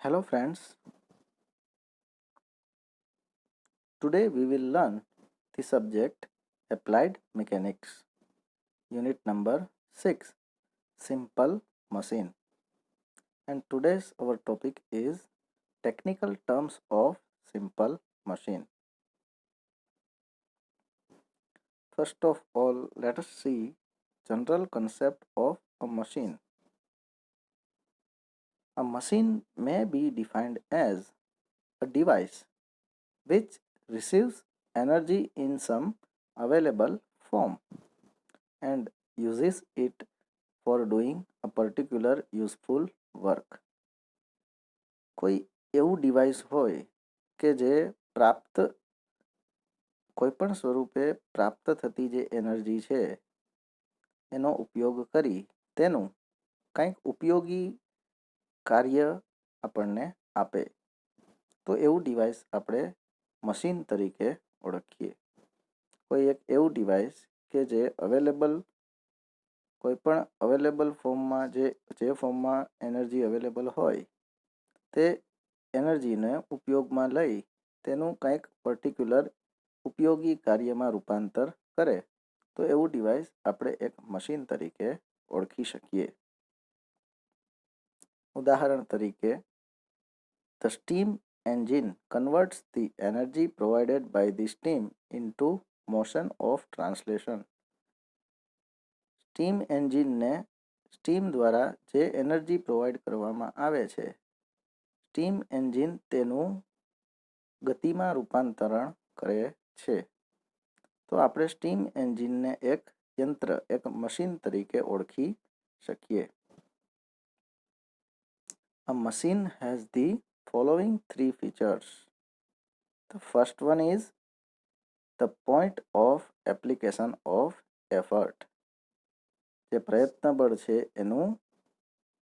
Hello friends, today we will learn the subject Applied Mechanics, unit number 6, Simple Machine. And today's our topic is technical terms of simple machine. First of all, let us see general concept of a machine. A machine may be defined as a device which receives energy in some available form and uses it for doing a particular useful work. કોઈ એવું device હોય કે જે પ્રાપ્ત કોઈપણ સ્વરૂપે પ્રાપ્ત થતી જે એનર્જી છે એનો ઉપયોગ કરી તેનું કંઈક ઉપયોગી કાર્ય આપણને આપે તો એવું ડિવાઇસ આપણે મશીન તરીકે ઓળખીએ. કોઈ એક એવું ડિવાઇસ કે જે કોઈપણ અવેલેબલ ફોર્મમાં જે ફોર્મમાં એનર્જી અવેલેબલ હોય તે એનર્જીને ઉપયોગમાં લઈ તેનું કંઈક પર્ટિક્યુલર ઉપયોગી કાર્યમાં રૂપાંતર કરે તો એવું ડિવાઇસ આપણે એક મશીન તરીકે ઓળખી શકીએ. ઉદાહરણ તરીકે, the steam engine converts the energy provided by the steam into motion of translation. Steam એન્જિનને સ્ટીમ દ્વારા જે એનર્જી પ્રોવાઈડ કરવામાં આવે છે સ્ટીમ એન્જિન તેનું ગતિમાં રૂપાંતરણ કરે છે. તો આપણે સ્ટીમ એન્જિનને એક યંત્ર એક મશીન તરીકે ઓળખી શકીએ. A machine has the following three features. The first one is the point of application of effort. જે પ્રયત્ન બળ છે એનું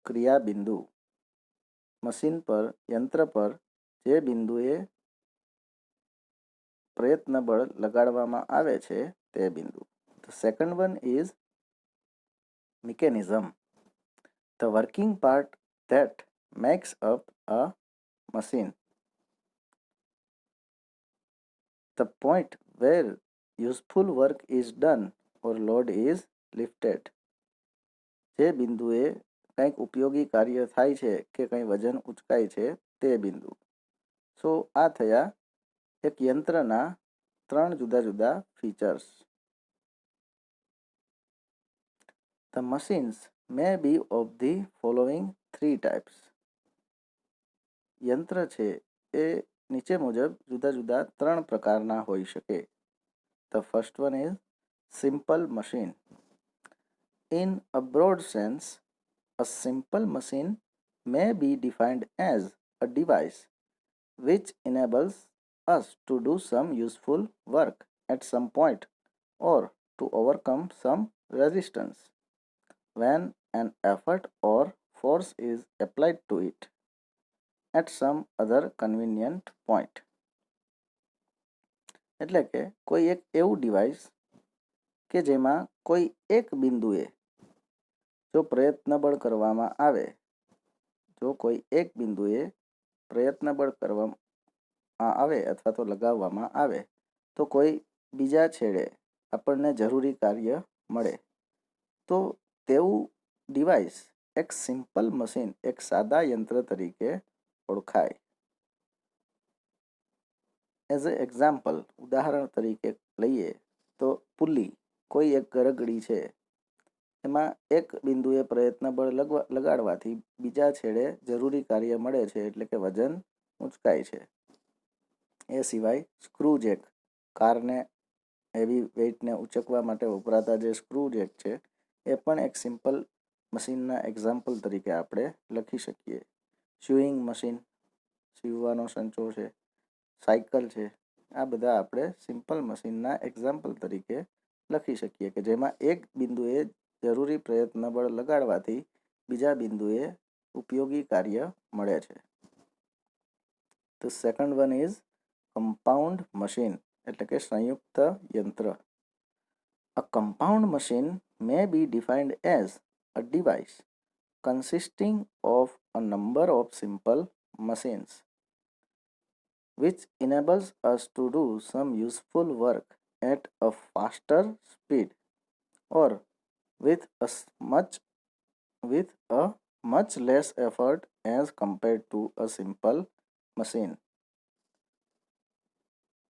ક્રિયાબિંદુ મશીન પર યંત્ર પર જે બિંદુએ પ્રયત્ન બળ લગાડવામાં આવે છે તે બિંદુ. The second one is mechanism, the working part that makes up a machine. The point where useful work is done or load is lifted. જે બિંદુએ કંઈક ઉપયોગી કાર્ય થાય છે કે કંઈ વજન ઉચકાય છે તે બિંદુ. સો આ થયા એક યંત્રના ત્રણ જુદા જુદા features. The machines may be of the following three types. યંત્ર છે એ નીચે મુજબ જુદા જુદા ત્રણ પ્રકારના હોઈ શકે. The first one is simple machine. In a broad sense, a simple machine may be defined as a device which enables us to do some useful work at some point or to overcome some resistance when an effort or force is applied to it at some other convenient point. એટલે કે કોઈ એક એવું device કે જેમાં કોઈ એક બિંદુએ જો પ્રયત્નબળ કરવામાં આવે જો કોઈ એક બિંદુએ પ્રયત્નબળ કરવામાં આવે અથવા તો લગાવવામાં આવે તો કોઈ બીજા છેડે આપણને જરૂરી કાર્ય મળે તો તેવું ડિવાઇસ એક સિમ્પલ મશીન એક સાદા યંત્ર તરીકે ઓળખાય. એઝ એ એક્ઝામ્પલ ઉદાહરણ તરીકે લઈએ તો પુલ્લી કોઈ એક ગરગડી છે એમાં એક બિંદુએ પ્રયત્નબળ લગાડવાથી બીજા છેડે જરૂરી કાર્ય મળે છે એટલે કે વજન ઉંચકાય છે. એ સિવાય સ્ક્રૂ જેક કારને હેવી વેઇટને ઉચકવા માટે વપરાતા જે સ્ક્રૂ જેક છે એ પણ એક સિમ્પલ મશીનના એક્ઝામ્પલ તરીકે આપણે લખી શકીએ. સ્યુઈંગ મશીન સીવવાનો સંચો છે, સાયકલ છે, આ બધા આપણે સિમ્પલ મશીનના એક્ઝામ્પલ તરીકે લખી શકીએ કે જેમાં એક બિંદુએ જરૂરી પ્રયત્નબળ લગાડવાથી બીજા બિંદુએ ઉપયોગી કાર્ય મળે છે. The second one is compound machine એટલે કે સંયુક્ત યંત્ર. A compound machine may be defined as a device consisting of a number of simple machines, which enables us to do some useful work at a faster speed or with with a much less effort as compared to a simple machine.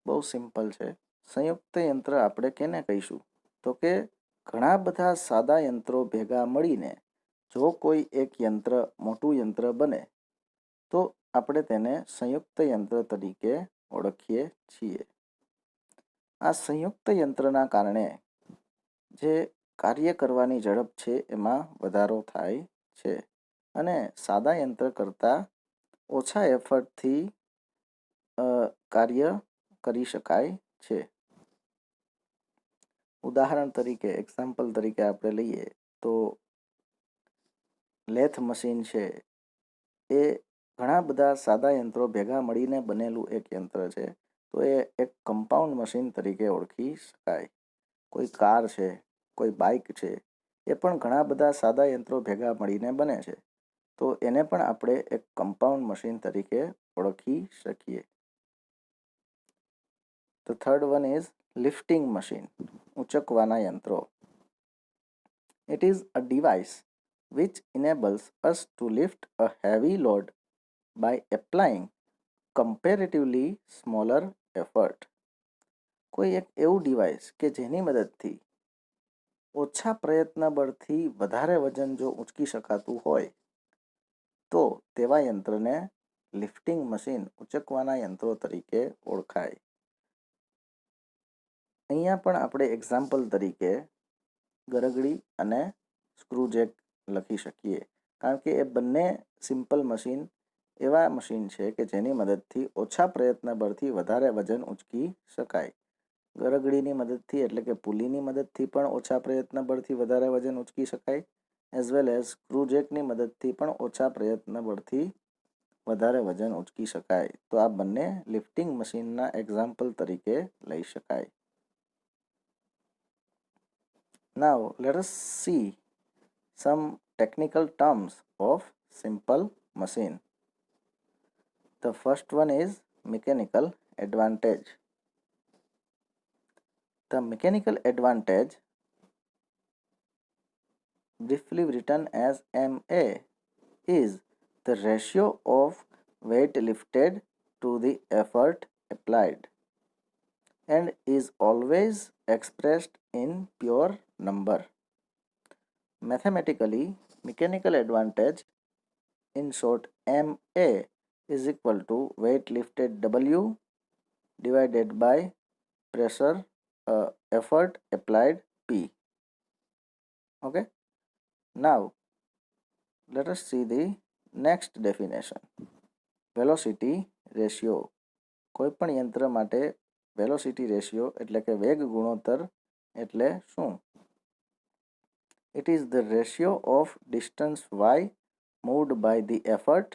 બહુ simple છે. સંયુક્ત યંત્ર આપણે કેને કહીશું? તો કે ઘણા બધા સાદા યંત્રો ભેગા મળીને જો કોઈ એક યંત્ર મોટું યંત્ર બને તો આપણે તેને સંયુક્ત યંત્ર તરીકે ઓળખીએ છીએ. આ સંયુક્ત યંત્રના કારણે જે કાર્ય કરવાની ઝડપ છે એમાં વધારો થાય છે અને સાદા યંત્ર કરતાં ઓછા એફર્ટથી કાર્ય કરી શકાય છે. ઉદાહરણ તરીકે એક્ઝામ્પલ તરીકે આપણે લઈએ તો લેથ મશીન છે એ ઘણા બધા સાદા યંત્રો ભેગા મળીને બનેલું એક યંત્ર છે. તો એ એક કમ્પાઉન્ડ મશીન તરીકે ઓળખી શકાય. કોઈ કાર છે, કોઈ બાઇક છે, એ પણ ઘણા બધા સાદા યંત્રો ભેગા મળીને બને છે. તો એને પણ આપણે એક કમ્પાઉન્ડ મશીન તરીકે ઓળખી શકીએ. The third one is lifting machine, ઉંચકવાના યંત્રો. It is a device which enables us to lift a heavy load by applying comparatively smaller effort. કોઈ એક એવું ડિવાઇસ કે જેની મદદથી ઓછા પ્રયત્ન બળથી વધારે વજન જો ઉંચકી શકાતું હોય તો તેવા યંત્રને લિફ્ટિંગ મશીન ઉંચકવાના યંત્રો તરીકે ઓળખાય. અહીંયા પણ આપણે એક્ઝામ્પલ તરીકે ગરગડી અને સ્ક્રૂજેક લખી શકીએ કારણ કે એ બંને સિમ્પલ મશીન એવા મશીન છે કે જેની મદદથી ઓછા પ્રયત્ન બળથી વધારે વજન ઉંચકી શકાય. ગરગડીની મદદથી એટલે કે પુલીની મદદથી પણ ઓછા પ્રયત્ન બળથી વધારે વજન ઉંચકી શકાય એઝ વેલ એઝ સ્ક્રૂજેકની મદદથી પણ ઓછા પ્રયત્ન બળથી વધારે વજન ઉંચકી શકાય. તો આ બંને લિફ્ટિંગ મશીનના એક્ઝામ્પલ તરીકે લઈ શકાય. Now let us see some technical terms of simple machine. The first one is mechanical advantage. The mechanical advantage, briefly written as MA, is the ratio of weight lifted to the effort applied and is always expressed in pure number. Mathematically, mechanical advantage, in short MA, is equal to weight lifted W divided by pressure effort applied P. Okay. Now let us see the next definition. Velocity ratio. કોઈપણ યંત્ર માટે velocity ratio એટલે કે વેગ ગુણોત્તર એટલે શું? It is the ratio of distance y moved by the effort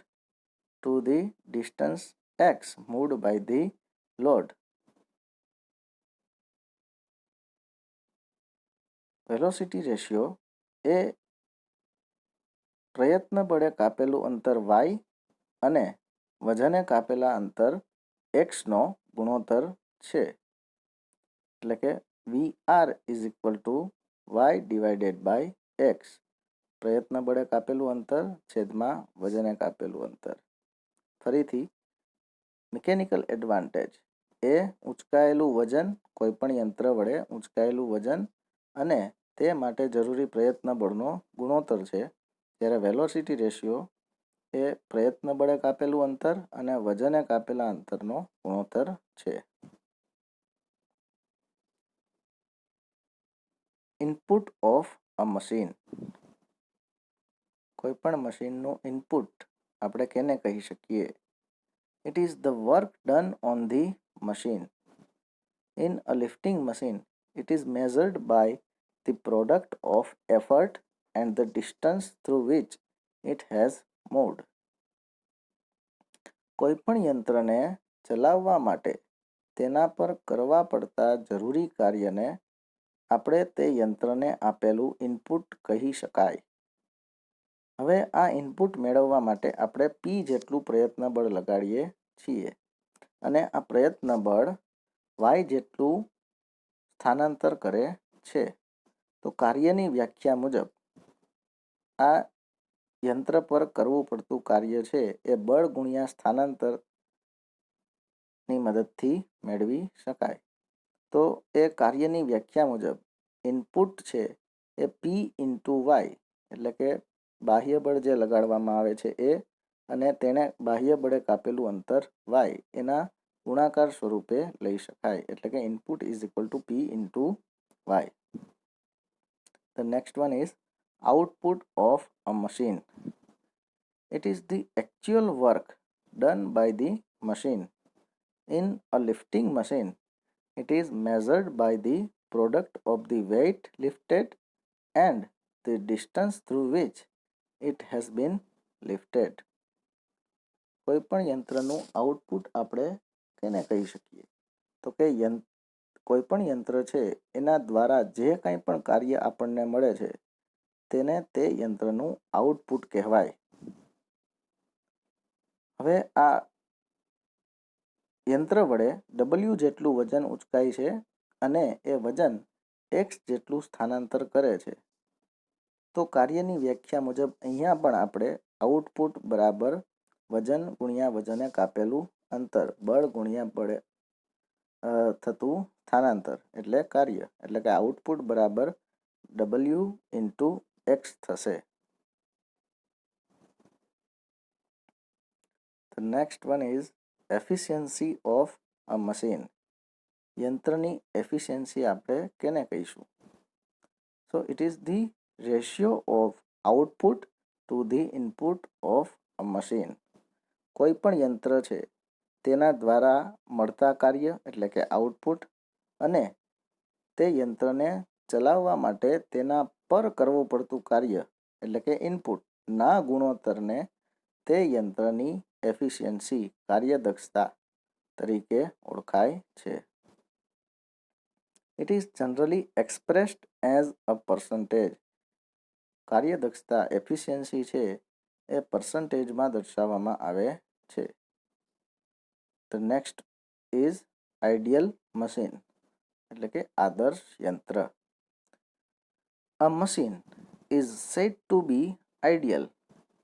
to the distance x moved by the load. Velocity ratio એ પ્રયત્ન બળે કાપેલું અંતર y અને વજને કાપેલા અંતર xનો ગુણોત્તર છે. એટલે કે VR is equal to y divided by x. પ્રયત્ન બળે કાપેલું અંતર છેદમાં વજને કાપેલું અંતર. ફરીથી મિકેનિકલ એડવાન્ટેજ એ ઉંચકાયેલું વજન, કોઈપણ યંત્ર વડે ઉંચકાયેલું વજન અને તે માટે જરૂરી પ્રયત્ન બળનો ગુણોત્તર છે. જ્યારે વેલોસિટી રેશિયો એ પ્રયત્ન બળે કાપેલું અંતર અને વજને કાપેલા અંતરનો ગુણોત્તર છે. Input of a machine. કોઈપણ મશીનનું ઇનપુટ આપણે કેને કહી શકીએ? It is the work done on the machine. In a lifting machine, it is measured by the product of effort and the distance through which it has moved. કોઈપણ યંત્રને ચલાવવા માટે તેના પર કરવા પડતા જરૂરી કાર્યને આપણે તે યંત્રને આપેલું ઇનપુટ કહી શકાય. હવે આ ઇનપુટ મેળવવા માટે આપણે પી જેટલું પ્રયત્ન બળ લગાડીએ છીએ અને આ પ્રયત્ન બળ વાય જેટલું સ્થાનાંતર કરે છે. તો કાર્યની વ્યાખ્યા મુજબ આ યંત્ર પર કરવું પડતું કાર્ય છે એ બળ ગુણ્યા સ્થાનાંતરની મદદથી મેળવી શકાય. તો એ કાર્યની વ્યાખ્યા મુજબ ઇનપુટ છે એ પી ઇન્ટુ વાય એટલે કે બાહ્ય બળ જે લગાડવામાં આવે છે એ અને તેણે બાહ્ય બળે કાપેલું અંતર વાય એના ગુણાકાર સ્વરૂપે લઈ શકાય એટલે કે input is equal to P into Y. The next one is output of a machine. It is the actual work done by the machine. In a lifting machine, it is measured by the product of the weight lifted and the distance through which it has been lifted. કોઈપણ યંત્રનું output આપણે કેને કહી શકીએ? તો કે કોઈપણ યંત્ર છે એના દ્વારા જે કંઈ પણ કાર્ય આપણને મળે છે તેને તે યંત્રનું આઉટપુટ કહેવાય. હવે આ યંત્ર વડે W જેટલું વજન ઉચકાય છે અને એ વજન X જેટલું સ્થાનાંતર કરે છે. તો કાર્યની વ્યાખ્યા મુજબ અહીંયા પણ આપણે આઉટપુટ બરાબર વજન ગુણ્યા વજને કાપેલું અંતર બળ ગુણ્યા બળે થતું સ્થાનાંતર એટલે કાર્ય એટલે કે આઉટપુટ બરાબર W ઇન્ટુ X થશે. The next one is efficiency of a machine. યંત્રની એફિશિયન્સી આપણે કેને કહીશું? So it is the ratio of output to the input of a machine. કોઈ પણ યંત્ર છે તેના દ્વારા મળતા કાર્ય એટલે કે આઉટપુટ અને તે યંત્રને ચલાવવા માટે તેના પર કરવું પડતું કાર્ય એટલે કે ઇનપુટના ગુણોત્તરને તે યંત્રની એફિશિયન્સી કાર્યદક્ષતા તરીકે ઓળખાય છે. It is generally expressed as a percentage. કાર્યદક્ષતા એફિશિયન્સી છે એ પર્સન્ટેજમાં દર્શાવવામાં આવે છે. The next is ideal machine એટલે કે આદર્શ યંત્ર. A machine is said to be ideal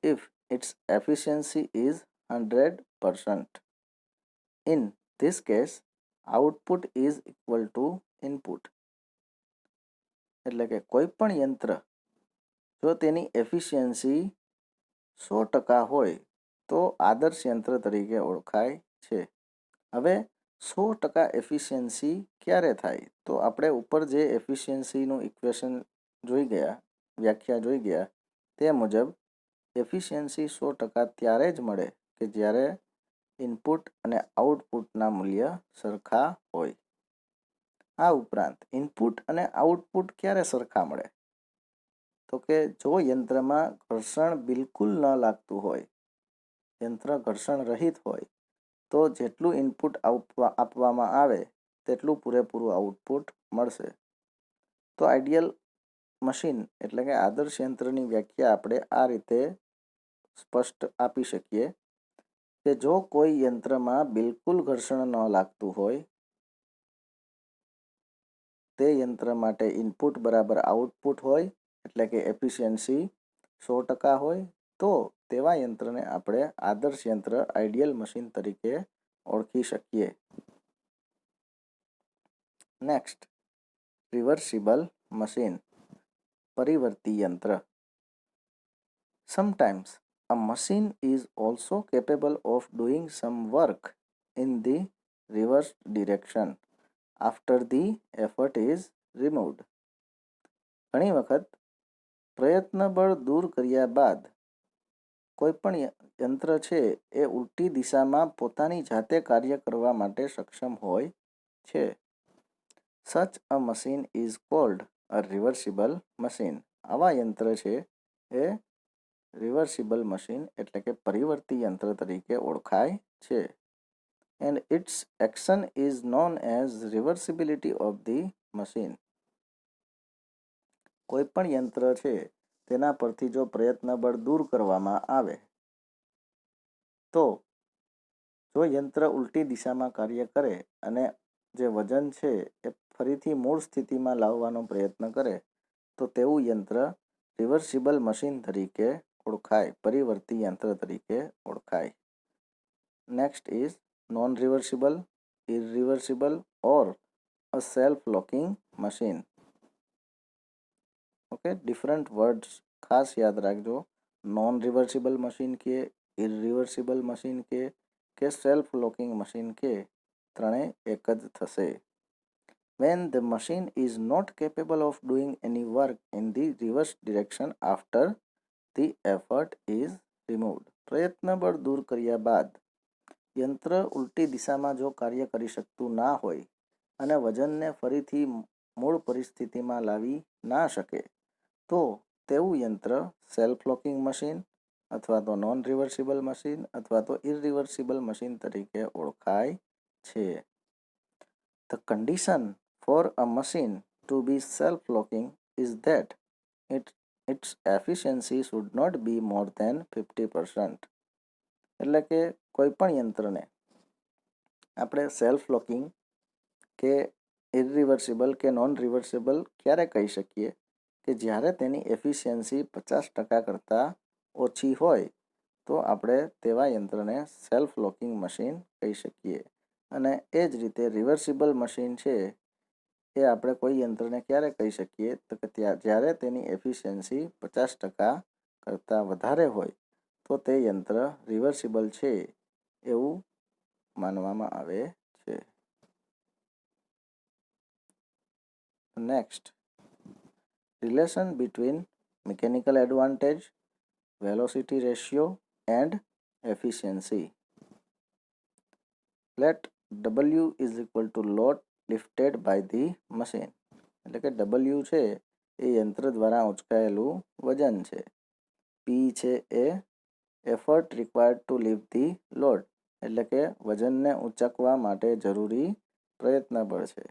if its efficiency is 100%. In this case, output is equal to input. એટલે કે કોઈ પણ યંત્ર જો તેની એફિશિયન્સી 100% હોય તો આદર્શ યંત્ર તરીકે ઓળખાય છે. હવે 100% એફિશિયન્સી ક્યારે થાય? તો આપણે ઉપર જે એફિશિયન્સીનું ઇક્વેશન જોઈ ગયા, વ્યાખ્યા જોઈ ગયા તે મુજબ એફિશિયન્સી 100% ત્યારે જ મળે કે જ્યારે ઇનપુટ અને આઉટપુટના મૂલ્ય સરખા હોય. આ ઉપરાંત ઇનપુટ અને આઉટપુટ ક્યારે સરખા મળે? તો કે જો યંત્રમાં ઘર્ષણ બિલકુલ ન લાગતું હોય, યંત્ર ઘર્ષણ રહિત હોય તો જેટલું ઇનપુટ આપવામાં આવે તેટલું પૂરેપૂરું આઉટપુટ મળશે. તો આઈડિયલ મશીન એટલે કે આદર્શ યંત્રની વ્યાખ્યા આપણે આ રીતે સ્પષ્ટ આપી શકીએ કે જો કોઈ યંત્રમાં બિલકુલ ઘર્ષણ ન લાગતું હોય, તે યંત્ર માટે ઇનપુટ બરાબર આઉટપુટ હોય એટલે કે એફિશિયન્સી 100% હોય તો તેવા યંત્રને આપણે આદર્શ યંત્ર આઈડિયલ મશીન તરીકે ઓળખી શકીએ. નેક્સ્ટ, રિવર્સિબલ મશીન પરિવર્તી યંત્ર. Sometimes a machine is also capable of doing some work in the reverse direction after the effort is removed. ઘણી વખત પ્રયત્ન બળ દૂર કર્યા બાદ કોઈપણ યંત્ર છે એ ઉલટી દિશામાં પોતાની જાતે કાર્ય કરવા માટે સક્ષમ હોય છે. Such a machine is called a reversible machine. આવા યંત્ર છે એ રિવર્સિબલ મશીન એટલે કે પરિવર્તી યંત્ર તરીકે ઓળખાય છે. And its action is known as reversibility of the machine. કોઈપણ યંત્ર છે તેના પરથી જો પ્રયત્ન બળ દૂર કરવામાં આવે તો જો યંત્ર ઉલટી દિશામાં કાર્ય કરે અને જે વજન છે એ ફરીથી મૂળ સ્થિતિમાં લાવવાનો પ્રયત્ન કરે તો તેવું યંત્ર રિવર્સિબલ મશીન તરીકે ઓળખાય, પરિવર્તી યંત્ર તરીકે ઓળખાય. Next is non reversible, irreversible or a self locking machine. Okay, different words ખાસ યાદ રાખજો. Non reversible machine irreversible machine કે સેલ્ફ લોકિંગ મશીન ત્રણેય એક જ થશે. When the machine is not capable of doing any work in the reverse direction after the effort is removed. પ્રયત્ન બળ દૂર કર્યા બાદ યંત્ર ઉલટી દિશામાં જો કાર્ય કરી શકતું ના હોય અને વજનને ફરીથી મૂળ પરિસ્થિતિમાં લાવી ના શકે તો તેવું યંત્ર સેલ્ફ લોકિંગ મશીન અથવા તો નોન રિવર્સિબલ મશીન અથવા તો ઇરરિવર્સિબલ મશીન તરીકે ઓળખાય છે. The condition for a machine to be self-locking is that its efficiency should not be more than 50%. એટલે કે કોઈ પણ યંત્રને આપણે સેલ્ફ લોકિંગ કે ઇરરિવર્સિબલ કે નોન રિવર્સિબલ ક્યારે કહી શકીએ કે જ્યારે તેની એફિશિયન્સી 50% કરતાં ઓછી હોય તો આપણે તેવા યંત્રને સેલ્ફ લોકિંગ મશીન કહી શકીએ. અને એ જ રીતે રિવર્સિબલ મશીન છે એ આપણે કોઈ યંત્રને ક્યારે કહી શકીએ તો કે જ્યારે તેની એફિશિયન્સી 50% કરતાં વધારે હોય તો તે યંત્ર રિવર્સિબલ છે એવું માનવામાં આવે છે. Next, relation between mechanical advantage, velocity ratio and efficiency. Let W is equal to load lifted by the machine. એટલે કે W છે એ યંત્ર દ્વારા ઉંચકાયેલું વજન છે. P છે એ effort required to lift the load, એટલે કે વજનને ઉંચકવા માટે જરૂરી પ્રયત્ન બળ છે.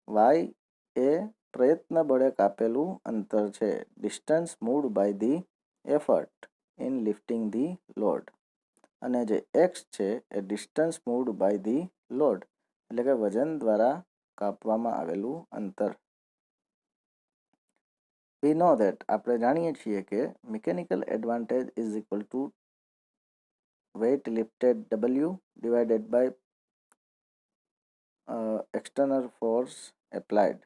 Y એ પ્રયત્ન બળે કાપેલું અંતર છે, distance moved by the effort in lifting the load. અને જે X છે એ distance moved by the load, એટલે કે વજન દ્વારા કાપવામાં આવેલું અંતર. We know that આપણે જાણીએ છીએ કે mechanical advantage is equal two weight lifted W divided by external force applied,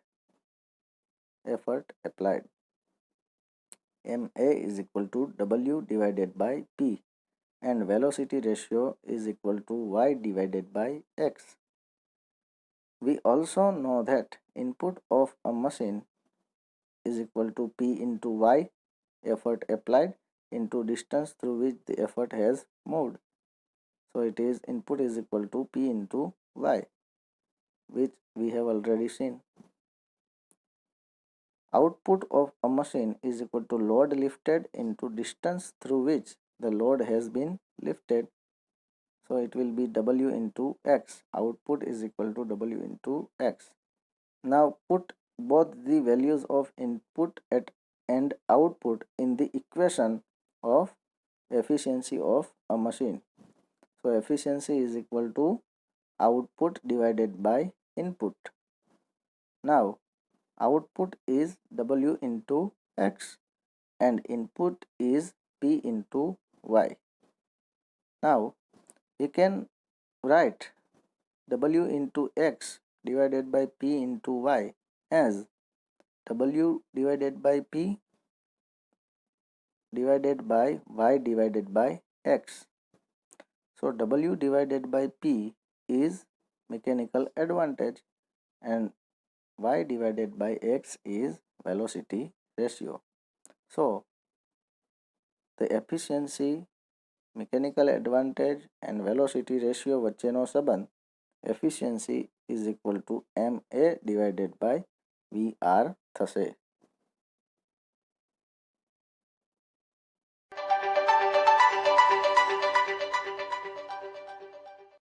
effort applied. MA is equal to W divided by P and velocity ratio is equal to Y divided by X. We also know that input of a machine is equal to P into Y, effort applied, into distance through which the effort has moved. So it is input is equal to P into Y, which we have already seen. Output of a machine is equal to load lifted into distance through which the load has been lifted. So it will be W into X. Output is equal to W into X. Now put both the values of input and output in the equation of efficiency of a machine. So efficiency is equal to output divided by input. Now output is W into X and input is P into Y. Now we can write W into X divided by P into Y as W divided by P divided by Y divided by X. So W divided by P is mechanical advantage and Y divided by X is velocity ratio. So the efficiency, mechanical advantage and velocity ratio વચ્ચેનો સંબંધ efficiency is equal to MA divided by VR થશે.